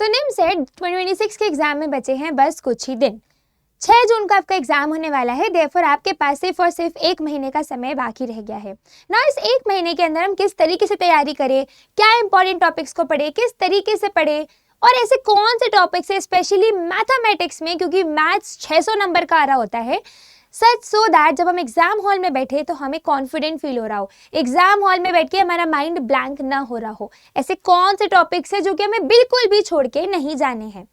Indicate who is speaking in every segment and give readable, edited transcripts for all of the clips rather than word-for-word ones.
Speaker 1: निमसेट 2026 के एग्जाम में बचे हैं बस कुछ ही दिन। 6 जून को आपका एग्जाम होने वाला है, देयरफॉर आपके पास सिर्फ और सिर्फ 1 महीने का समय बाकी रह गया है ना। इस 1 महीने के अंदर हम किस तरीके से तैयारी करें, क्या इंपॉर्टेंट टॉपिक्स को पढ़े, किस तरीके से पढ़े और ऐसे कौन से टॉपिक्स है स्पेशली मैथमेटिक्स में, क्योंकि मैथ्स 600 नंबर का आ रहा होता है, सच सो दैट जब हम एग्जाम हॉल में बैठे तो हमें कॉन्फिडेंट फील हो रहा हो, एग्जाम हॉल में बैठ के हमारा माइंड ब्लैंक ना हो रहा हो। ऐसे कौन से टॉपिक्स है जो कि हमें बिल्कुल भी छोड़ के नहीं जाने हैं।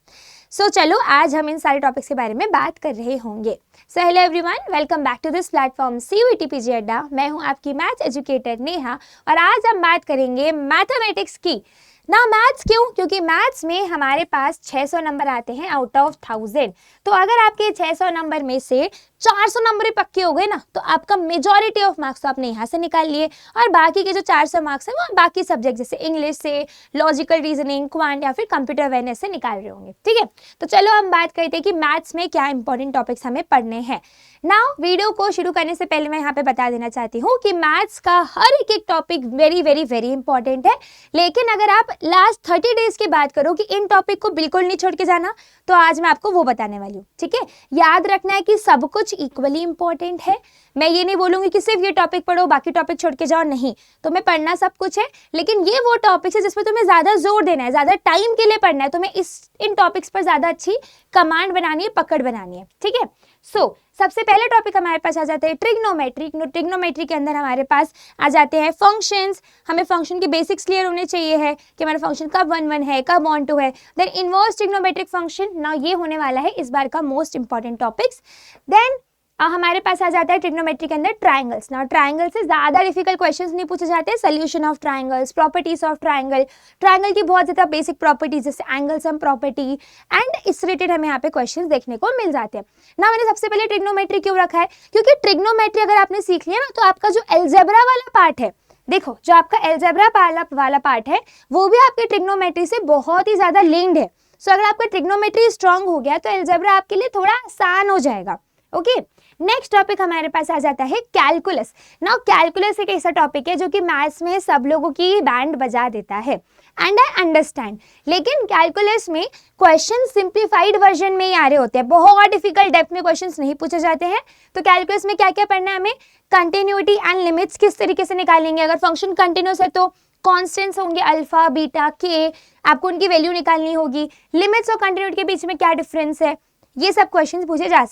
Speaker 1: सो चलो आज हम इन सारे टॉपिक्स के बारे में बात कर रहे होंगे। So hello everyone, welcome back to this platform CUET PG अड्डा। मैं हूं आपकी मैथ्स एजुकेटर नेहा और आज हम बात करेंगे मैथमेटिक्स की ना। मैथ्स क्यों? क्योंकि मैथ्स में हमारे पास 600 नंबर आते हैं आउट ऑफ 1000। तो अगर आपके 600 नंबर में से 400 नंबर ही पक्के हो गए ना, तो आपका मेजॉरिटी ऑफ मार्क्स तो आपने यहाँ से निकाल लिए और बाकी के जो 400 मार्क्स हैं वो बाकी सब्जेक्ट जैसे इंग्लिश से, लॉजिकल रीजनिंग, क्वांट या फिर कंप्यूटर अवेयरनेस से निकाल रहे होंगे। ठीक है, तो चलो हम बात करते हैं कि मैथ्स में क्या इंपॉर्टेंट टॉपिक्स हमें पढ़ने हैं। नाउ वीडियो को शुरू करने से पहले मैं यहाँ पे बता देना चाहती हूँ कि मैथ्स का हर एक topic very very very important है, लेकिन अगर आप लास्ट 30 डेज की बात करो कि इन टॉपिक को बिल्कुल नहीं छोड़ के जाना, तो आज मैं आपको वो बताने वाली हूँ। ठीक है, याद रखना है कि सब कुछ इक्वली इंपॉर्टेंट है। मैं ये नहीं बोलूंगी कि सिर्फ ये टॉपिक पढ़ो बाकी टॉपिक छोड़ के जाओ, नहीं। तुम्हें पढ़ना सब कुछ है, लेकिन ये वो टॉपिक्स है जिसमें तुम्हें ज्यादा जोर देना है, ज्यादा टाइम के लिए पढ़ना है, तुम्हें इन टॉपिक्स पर ज्यादा अच्छी कमांड बनानी है, पकड़ बनानी है। ठीक है, सो सबसे पहले टॉपिक हमारे पास आ जाते हैं ट्रिग्नोमेट्री। ट्रिग्नोमेट्री के अंदर हमारे पास आ जाते हैं फंक्शंस। हमें फंक्शन के बेसिक्स क्लियर होने चाहिए है कि हमारा फंक्शन कब 1 1 है, कब ऑन 2 है। देन इनवर्स ट्रिग्नोमेट्रिक फंक्शन, ना ये होने वाला है इस बार का मोस्ट इंपॉर्टेंट टॉपिक्स। देन हमारे पास आ जाता है ट्रिग्नोमेट्री के अंदर ट्राइंगल्स। ना ट्राइंगल से ज्यादा डिफिकल्ट क्वेश्चंस नहीं पूछे जाते, solution of triangles, properties of triangle, triangle की बहुत ज्यादा बेसिक प्रॉपर्टीज जैसे एंगल सम प्रॉपर्टी एंड इस रिलेटेड हमें यहाँ पे क्वेश्चंस देखने को मिल जाते हैं। ना मैंने सबसे पहले ट्रिग्नोमेट्री क्यों रखा है, क्योंकि ट्रिग्नोमेट्री अगर आपने सीख लिया ना, तो आपका जो अलजेब्रा वाला पार्ट है, देखो जो आपका अलजेब्रा वाला पार्ट है वो भी आपके ट्रिग्नोमेट्री से बहुत ही ज्यादा लिंक्ड है। सो अगर आपका ट्रिग्नोमेट्री स्ट्रांग हो गया तो अलजेब्रा आपके लिए थोड़ा आसान हो जाएगा। ओके, नेक्स्ट टॉपिक हमारे पास आ जाता है कैलकुलस। नाउ कैलकुलस एक ऐसा टॉपिक है जो कि मैथ्स में सब लोगों की बैंड बजा देता है, एंड आई अंडरस्टैंड, लेकिन कैलकुलस में क्वेश्चन सिंप्लीफाइड वर्जन में ही आ रहे होते हैं, बहुत डिफिकल्ट डेप्थ में क्वेश्चंस नहीं पूछे जाते हैं। तो कैलकुलस में क्या क्या पढ़ना है हमें, कंटिन्यूटी एंड लिमिट्स किस तरीके से निकालेंगे, अगर फंक्शन कंटिन्यूस है तो कॉन्स्टेंट्स होंगे अल्फा बीटा के, आपको उनकी वैल्यू निकालनी होगी, लिमिट्स और कंटिन्यूटी के बीच में क्या डिफरेंस है, ये सब क्वेश्चन पूछे जा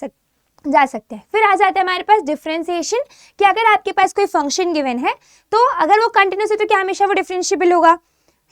Speaker 1: सकते हैं। फिर आ जाता है हमारे पास डिफरेंशिएशन, कि अगर आपके पास कोई फंक्शन गिवन है तो अगर वो कंटिन्यूस है तो क्या हमेशा वो डिफरेंशिएबल होगा,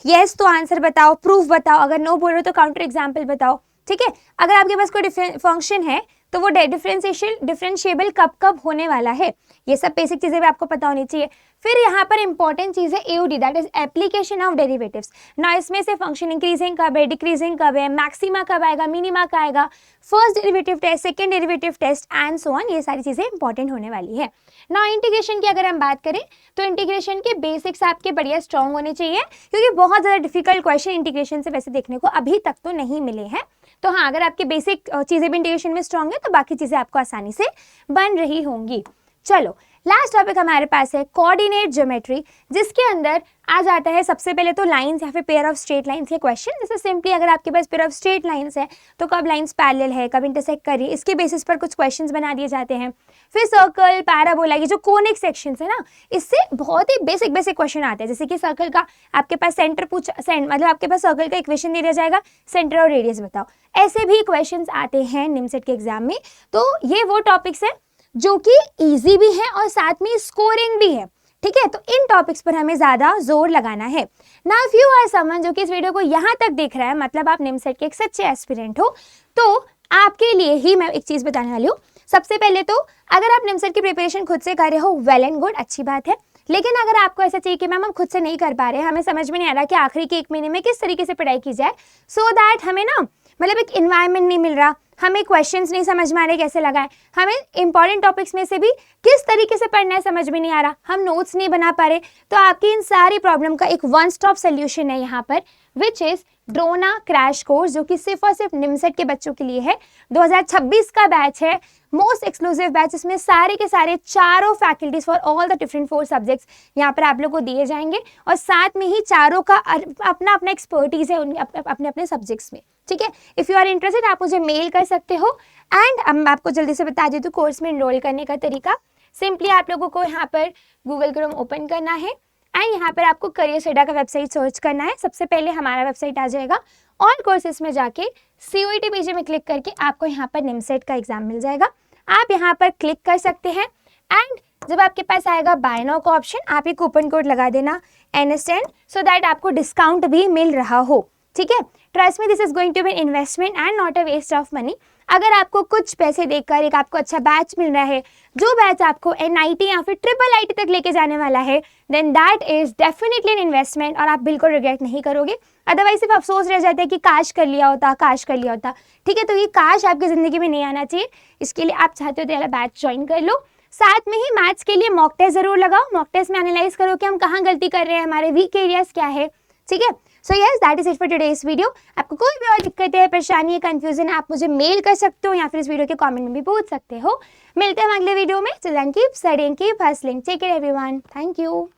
Speaker 1: यस तो आंसर बताओ, प्रूफ बताओ, अगर नो बोल रहे हो तो काउंटर एग्जाम्पल बताओ। ठीक है, अगर आपके पास कोई फंक्शन है तो वो डिफरेंशिएबल कब कब होने वाला है, ये सब बेसिक चीजें भी आपको पता होनी चाहिए। फिर यहाँ पर इंपॉर्टेंट चीज है AOD, that is application of derivatives. ना इसमें से फंक्शन इंक्रीजिंग कब है, डिक्रीजिंग कब है, मैक्सिमा कब आएगा, मिनिमा कब आएगा, first derivative test, second derivative test and so on, ये सारी चीजें इंपॉर्टेंट होने वाली है। ना इंटीग्रेशन की अगर हम बात करें तो इंटीग्रेशन के बेसिक्स आपके बढ़िया स्ट्रॉन्ग होने चाहिए, क्योंकि बहुत ज्यादा डिफिकल्ट क्वेश्चन इंटीग्रेशन से वैसे देखने को अभी तक तो नहीं मिले हैं। तो हाँ, अगर आपके बेसिक चीजें भी इंटीग्रेशन में स्ट्रॉन्ग है तो बाकी चीजें आपको आसानी से बन रही होंगी। चलो लास्ट टॉपिक हमारे पास है कोऑर्डिनेट ज्योमेट्री, जिसके अंदर आ जाता है सबसे पहले तो लाइंस या फिर पेयर ऑफ स्ट्रेट लाइंस के क्वेश्चन। जैसे सिंपली अगर आपके पास पेयर ऑफ स्ट्रेट लाइंस है तो कब लाइंस पैरेलल है, कब इंटरसेक्ट कर रही है, इसके बेसिस पर कुछ क्वेश्चंस बना दिए जाते हैं। फिर सर्कल, पैराबोला, ये जो कोनिक सेक्शंस है ना, इससे बहुत ही बेसिक क्वेश्चन आते हैं। जैसे कि सर्कल का आपके पास मतलब आपके पास सर्कल का इक्वेशन दे दिया जाएगा, सेंटर और रेडियस बताओ, ऐसे भी क्वेश्चंस आते हैं निमसेट के एग्जाम में। तो ये वो टॉपिक्स है जो कि इजी भी है और साथ में स्कोरिंग भी है। ठीक है, तो इन टॉपिक्स पर हमें ज्यादा जोर लगाना है। Now if you are someone जो कि इस वीडियो को यहाँ तक देख रहा है, मतलब आप निमसेट के एक सच्चे एस्पिरेंट हो, तो आपके लिए ही मैं एक चीज बताने वाली हूँ। सबसे पहले तो अगर आप निमसेट की प्रिपरेशन खुद से कर रहे हो, वेल एंड गुड, अच्छी बात है। लेकिन अगर आपको ऐसा चाहिए कि मैम हम खुद से नहीं कर पा रहे, हमें समझ में नहीं आ रहा कि आखिरी के 1 महीने में किस तरीके से पढ़ाई की जाए, सो दैट हमें ना मतलब एक इन्वायरमेंट नहीं मिल रहा, हमें क्वेश्चंस नहीं समझ में आ रहे कैसे लगाएं, हमें इंपॉर्टेंट टॉपिक्स में से भी किस तरीके से पढ़ना है समझ में नहीं आ रहा, हम नोट्स नहीं बना पा रहे, तो आपकी इन सारी प्रॉब्लम का एक वन स्टॉप सोल्यूशन है यहाँ पर, which is Drona crash course, जो कि सिर्फ और सिर्फ निमसेट के बच्चों के लिए है। 2026 का बैच है, मोस्ट एक्सक्लूसिव बैच। इसमें सारे के सारे चारों faculties for all the different 4 subjects यहाँ पर आप लोग को दिए जाएंगे, और साथ में ही चारों का अपना अपना एक्सपर्टीज है अपने अपने सब्जेक्ट्स में, ठीक है। इफ़ यू आर इंटरेस्टेड आप मुझे मेल कर सकते हो। एंड अब मैं आपको जल्दी से बता देती हूँ कोर्स में इनरोल करने का तरीका। सिंपली आप लोगों को यहाँ पर गूगल क्रोम ओपन करना है एंड यहाँ पर आपको करियरसेडा का वेबसाइट सर्च करना है। सबसे पहले हमारा वेबसाइट आ जाएगा, ऑल कोर्सेज में जाके CUET पेज में क्लिक करके आपको यहाँ पर निमसेट का एग्जाम मिल जाएगा, आप यहाँ पर क्लिक कर सकते हैं। एंड जब आपके पास आएगा बाय नाउ का ऑप्शन, आप एक कूपन कोड लगा देना NS10 सो दैट आपको डिस्काउंट भी मिल रहा हो, ठीक है। Trust me this is going to be investment and not a waste of money. अगर आपको कुछ पैसे देकर एक आपको अच्छा बैच मिल रहा है, जो बैच आपको NIT या फिर IIIT तक लेके जाने वाला है, then that is definitely an investment और आप बिल्कुल रिग्रेट नहीं करोगे। अदरवाइज सिर्फ अफसोस रह जाता है कि काश कर लिया होता, काश कर लिया होता, ठीक है। तो ये काश आपकी ज़िंदगी में नहीं आना चाहिए, इसके लिए आप चाहते हो तो वाला बैच ज्वाइन कर लो। साथ में ही मैथ्स के लिए मॉक टेस्ट जरूर लगाओ, मॉक टेस्ट में एनालाइज करो कि हम कहाँ गलती कर रहे हैं, हमारे वीक एरियाज क्या है, ठीक है। So yes that is it for today's video. आपको कोई भी और दिक्कत है, परेशानी है, कंफ्यूजन है, आप मुझे मेल कर सकते हो या फिर इस वीडियो के कमेंट में भी पूछ सकते हो। मिलते हैं अगले वीडियो में। Till then keep studying, keep hustling, take care everyone, thank you.